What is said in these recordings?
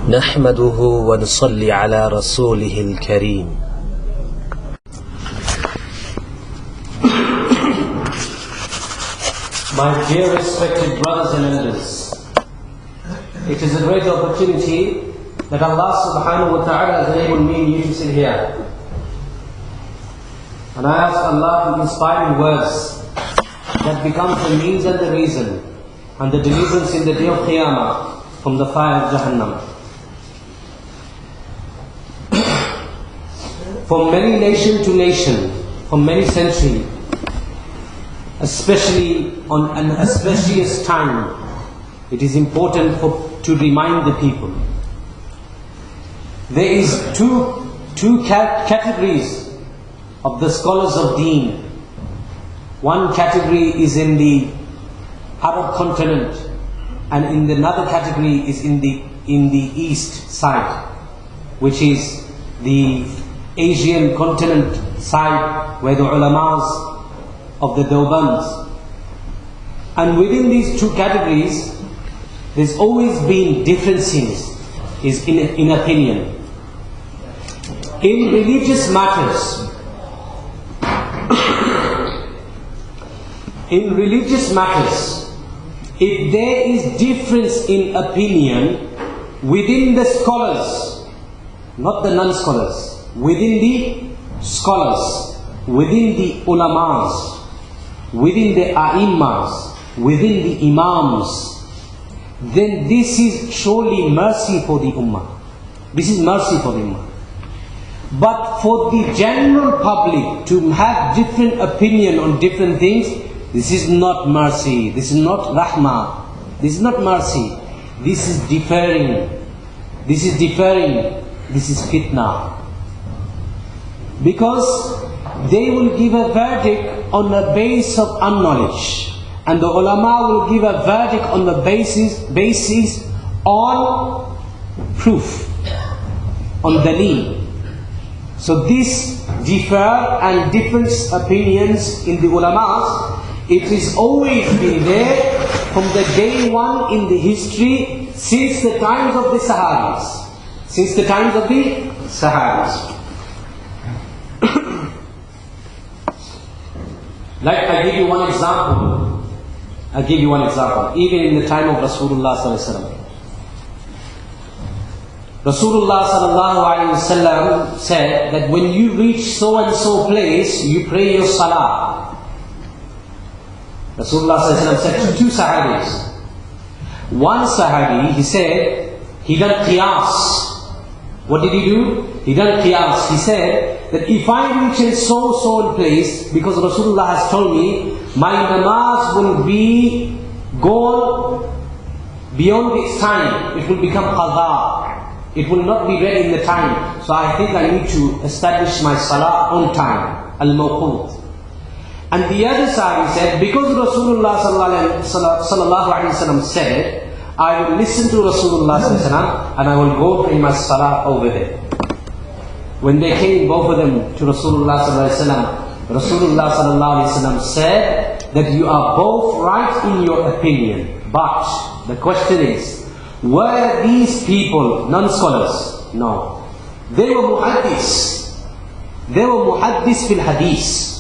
نحمده ونصلي على رسوله الكريم. My dear respected brothers and elders, it is a great opportunity that Allah subhanahu wa ta'ala has enabled me and you to sit here. And I ask Allah to inspire me words that become the means and the reason and the deliverance in the day of Qiyamah from the fire of Jahannam. From many nation to nation, from many centuries, especially on an auspicious time, it is important to remind the people. There is two categories of the scholars of Deen. One category is in the Arab continent, and in another category is in the east side, which is the Asian continent side, where the ulamas of the Deoband. And within these two categories, there's always been differences in opinion. In religious matters, if there is difference in opinion within the scholars, not the non-scholars, within the scholars, within the ulamas, within the a'immas, within the imams, then this is surely mercy for the ummah. This is mercy for the ummah. But for the general public to have different opinion on different things, this is not mercy, this is not rahmah, this is not mercy, this is deferring, this is fitna. Because they will give a verdict on the basis of unknowledge, and the ulama will give a verdict on the basis on proof, on daleel. So this differ and different opinions in the ulamas, it has always been there from the day one in the history, since the times of the Sahabis. Since the times of the Sahabis. Like I give you one example. Even in the time of Rasulullah sallallahu alaihi wasallam. Rasulullah sallallahu alaihi wasallam said that when you reach so and so place, you pray your salah. Rasulullah sallallahu alaihi wasallam said to two sahabis. One sahabi, he said, he done qiyas. What did he do? He done qiyas. He said that if I reach a so place, because Rasulullah has told me, my namaz will be gone beyond its time. It will become qadha. It will not be ready in the time. So I think I need to establish my salah on time. Al-mawqut. And the other side, he said, because Rasulullah sallallahu alaihi wasallam said, I will listen to Rasulullah sallallahu alaihi wasallam and I will go pray my salah over there. When they came, both of them, to Rasulullah sallallahu alaihi wasallam, Rasulullah sallallahu alaihi wasallam said that you are both right in your opinion. But the question is, were these people non-scholars? No. They were muhaddis. They were muhaddis fil hadith.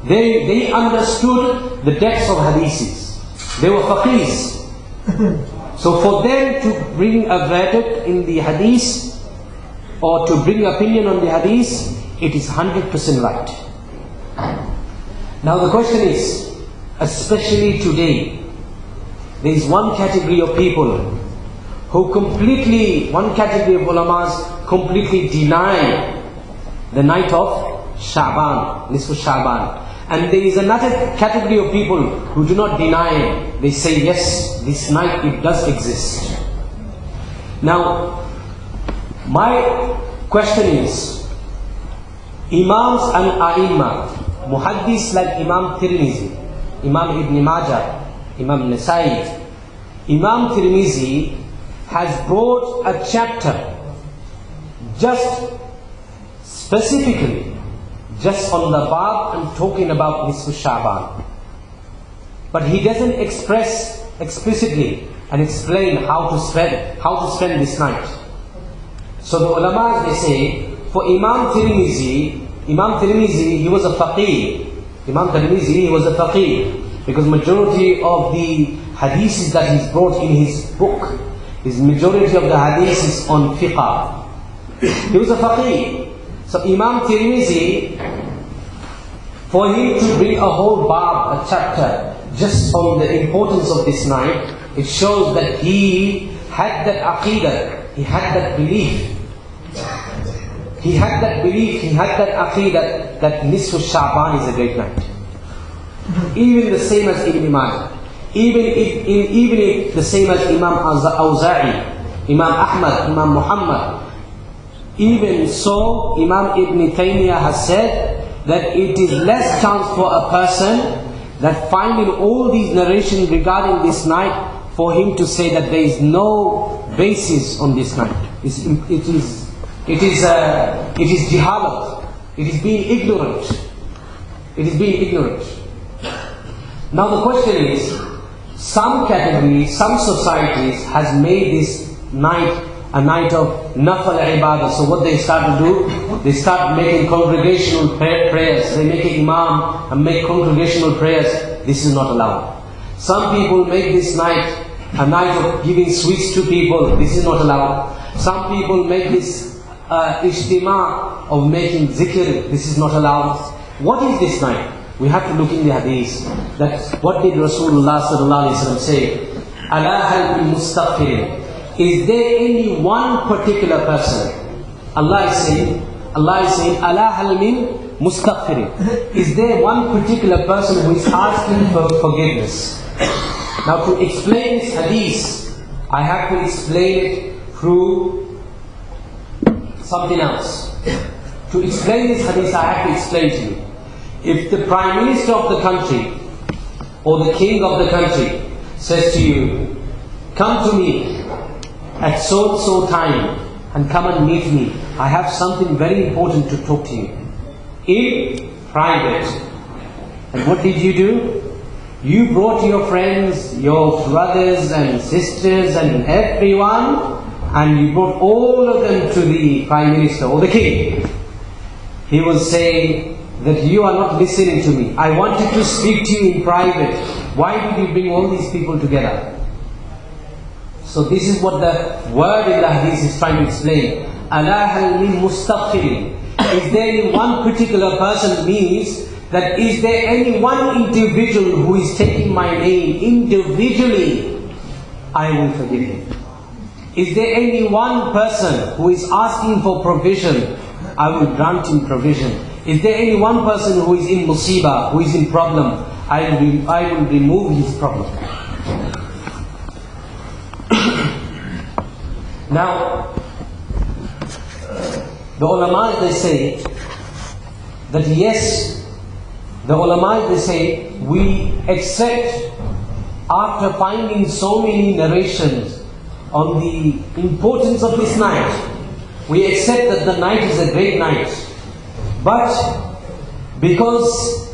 They understood the depths of hadiths. They were faqihs. So for them to bring a verdict in the hadith, or to bring opinion on the hadith, it is 100% right. Now the question is, especially today, there is one category of people who one category of ulamas completely deny the night of Shabaan, Nisfu Shabaan. And there is another category of people who do not deny it. They say, yes, this night it does exist. Now, my question is, Imams and A'imma, Muhaddis like Imam Tirmizi, Imam Ibn Majah, Imam Nasai, Imam Tirmizi has brought a chapter just specifically just on the bab and talking about Nisfu Shabaan. But he doesn't express explicitly and explain how to spend this night. So the ulama, they say, for Imam Tirmizi, he was a faqih. Imam Tirmizi, he was a faqih. Because majority of the hadiths that he's brought in his book, his majority of the hadiths is on fiqh. He was a faqih. So Imam Tirmizi, for him to bring a whole bab, a chapter, just on the importance of this night, it shows that he had that aqidah, he had that belief. He had that belief, he had that aqidah that Nisfu Shabaan is a great night. Even the same as Ibn Majah. Even if the same as Imam Awza'i, Imam Ahmad, Imam Muhammad. Even so, Imam Ibn Taymiyyah has said that it is less chance for a person that finding all these narrations regarding this night for him to say that there is no basis on this night. It is jihalat. It is being ignorant. It is being ignorant. Now the question is, some categories, some societies has made this night a night of nafal ibadah. So what they start to do, they start making congregational prayers. They make an imam and make congregational prayers. This is not allowed. Some people make this night a night of giving sweets to people. This is not allowed. Some people make this ijtima of making zikr. This is not allowed. What is this night? We have to look in the hadith. That what did Rasulullah sallallahu alaihi wasallam say? Ala hal min mustaghfirin. Is there any one particular person? Allah is saying, ala hal min mustaghfirin. Is there one particular person who is asking for forgiveness? Now to explain this hadith, I have to explain it through something else. To explain this hadith, I have to explain to you. If the Prime Minister of the country or the King of the country says to you, come to me at so time and come and meet me, I have something very important to talk to you in private. And what did you do? You brought your friends, your brothers and sisters and everyone, and you brought all of them to the Prime Minister or the King. He will say that you are not listening to me. I wanted to speak to you in private. Why did you bring all these people together? So this is what the word in the hadith is trying to explain. Ala hal min mustaghfirin. Is there any one particular person means that is there any one individual who is taking my name individually, I will forgive him. Is there any one person who is asking for provision, I will grant him provision. Is there any one person who is in musibah, who is in problem, I will remove his problem. Now, the ulama, they say that yes, the ulama, they say, we accept after finding so many narrations on the importance of this night, we accept that the night is a great night. But because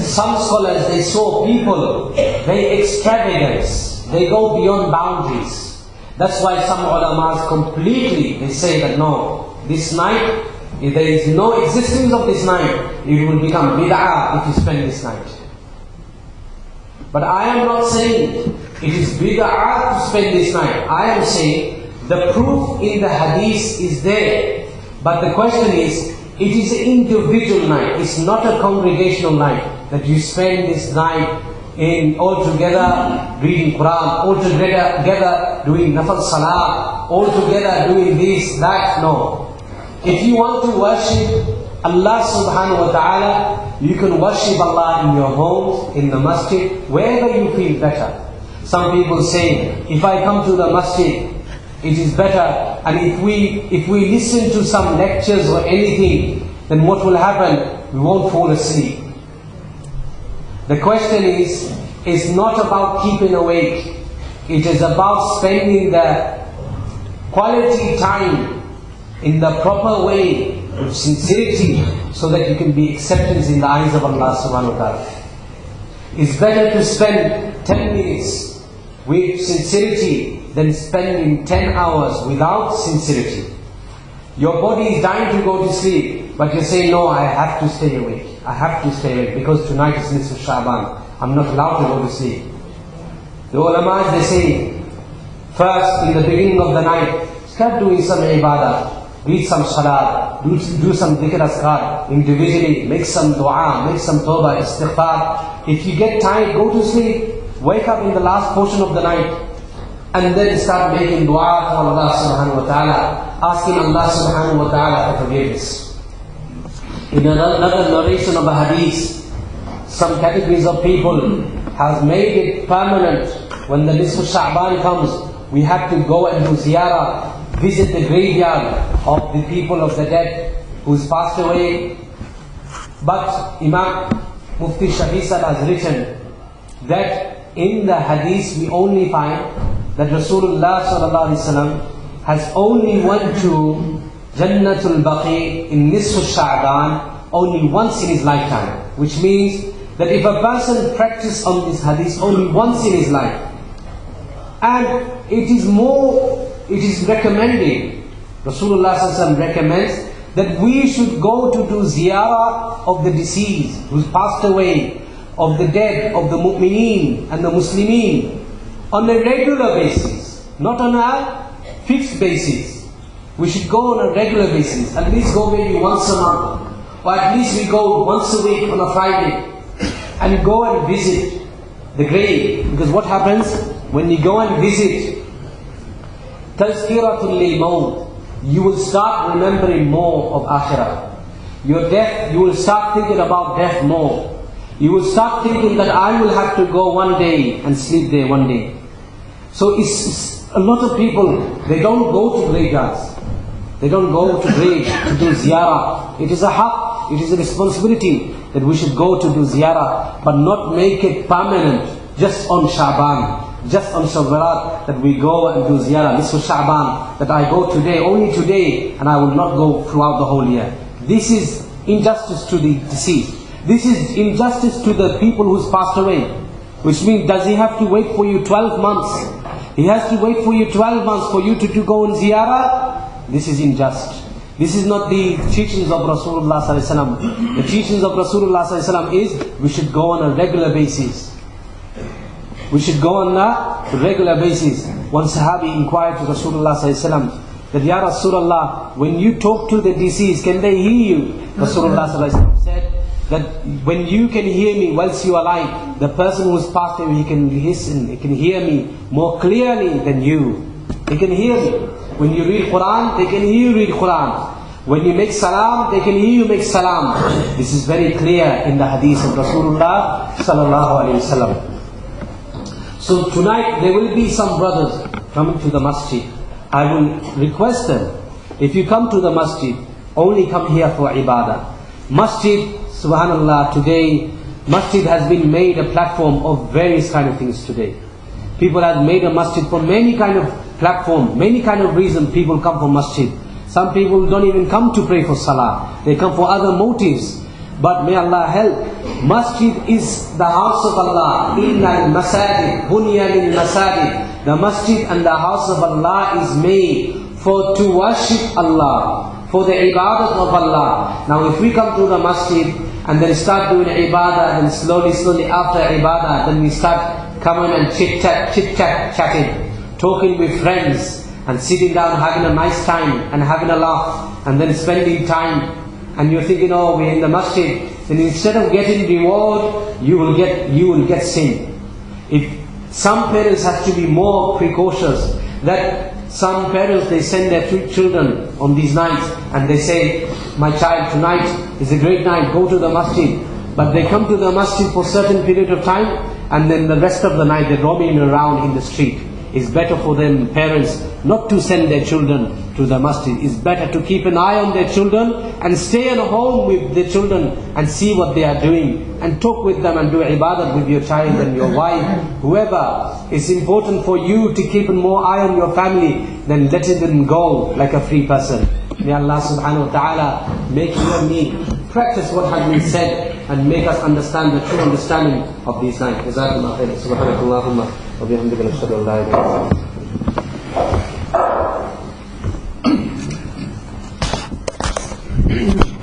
some scholars, they saw people very extravagant, they go beyond boundaries. That's why some ulamas completely, they say that no, this night, if there is no existence of this night, it will become bid'ah if you spend this night. But I am not saying it is bid'ah to spend this night. I am saying the proof in the hadith is there. But the question is, it is an individual night. It's not a congregational night that you spend this night in all together reading Quran, all together doing nafal salah, all together doing this, that. No. If you want to worship Allah subhanahu wa ta'ala, you can worship Allah in your homes, in the masjid, wherever you feel better. Some people say, if I come to the masjid, it is better, and if we listen to some lectures or anything, then what will happen? We won't fall asleep. The question is not about keeping awake. It is about spending the quality time in the proper way, with sincerity, so that you can be acceptance in the eyes of Allah subhanahu wa ta'ala. It's better to spend 10 minutes with sincerity than spending 10 hours without sincerity. Your body is dying to go to sleep, but you say, no, I have to stay awake. I have to stay awake because tonight is Nisfu Shabaan. I'm not allowed to go to sleep. The ulamas, they say, first in the beginning of the night, start doing some ibadah, read some salat, do some dhikr azkar individually, make some dua, make some tawbah, istighfar. If you get tired, go to sleep, wake up in the last portion of the night, and then start making dua to Allah subhanahu wa ta'ala, asking Allah subhanahu wa ta'ala for forgiveness. In another narration of a hadith, some categories of people has made it permanent. When the Nisfu Shabaan comes, we have to go and do ziyarah, visit the graveyard of the people of the dead who's passed away. But Imam Mufti Shafi Sahib has written that in the hadith we only find that Rasulullah sallallahu alaihi wasallam has only went to Jannatul Baqi in Nisfu Sha'ban only once in his lifetime, which means that if a person practices on this hadith only once in his life, and it is recommended, Rasulullah sallallahu alaihi wasallam recommends that we should go to do ziyarah of the deceased, who's passed away, of the dead, of the mu'mineen and the muslimeen, on a regular basis, not on a fixed basis. We should go on a regular basis, at least go maybe once a month, or at least we go once a week on a Friday, and go and visit the grave. Because what happens when you go and visit, tazkiratul lil maut, you will start remembering more of akhirah. Your death, you will start thinking about death more. You will start thinking that I will have to go one day and sleep there one day. So it's a lot of people, they don't go to graveyards. They don't go to graves to do ziyarah. It is a haqq, it is a responsibility that we should go to do ziyarah, but not make it permanent just on Shabaan, just on Shawwarat, that we go and do ziyarah. Nisfu Shabaan, that I go today, only today, and I will not go throughout the whole year. This is injustice to the deceased. This is injustice to the people who's passed away. Which means, does he have to wait for you 12 months? He has to wait for you 12 months for you to go on ziyarah? This is unjust. This is not the teachings of Rasulullah sallallahu alaihi wasallam. The teachings of Rasulullah sallallahu alaihi wasallam is, we should go on a regular basis. We should go on a regular basis. One Sahabi inquired to Rasulullah sallallahu alaihi wasallam that, Ya Rasulullah, when you talk to the deceased, can they hear you? Rasulullah sallallahu alaihi wasallam said that when you can hear me whilst you are alive, the person who's passed away, he can listen, he can hear me more clearly than you. He can hear me. When you read Quran, they can hear you read Quran. When you make salam, they can hear you make salam. This is very clear in the hadith of Rasulullah sallallahu alaihi wasallam. So tonight there will be some brothers coming to the masjid. I will request them, if you come to the masjid, only come here for ibadah. Masjid, subhanallah, today, masjid has been made a platform of various kind of things today. People have made a masjid for many kind of platform, many kind of reason people come for masjid. Some people don't even come to pray for salah. They come for other motives. But may Allah help. Masjid is the house of Allah. Inna al-masajid, bunya lil-masajid. The masjid and the house of Allah is made to worship Allah, for the ibadat of Allah. Now if we come to the masjid and then start doing ibadah, then slowly after ibadah, then we start coming and chit-chatting, talking with friends, and sitting down having a nice time and having a laugh, and then spending time, and you're thinking, oh, we're in the masjid. Then instead of getting reward, you will get sin. If some parents have to be more precautious, that some parents, they send their children on these nights and they say, my child, tonight is a great night, go to the masjid. But they come to the masjid for a certain period of time, and then the rest of the night they're roaming around in the street. It's better for them, parents, not to send their children to the masjid. It's better to keep an eye on their children and stay at home with their children and see what they are doing, and talk with them and do ibadat with your child and your wife, whoever. It's important for you to keep more eye on your family than letting them go like a free person. May Allah subhanahu wa ta'ala make you and me practice what has been said and make us understand the true understanding of these nights. Jazakumullah khairan. Subhanakallahumma wa bihamdika nashhadu an la ilaha illa anta. you.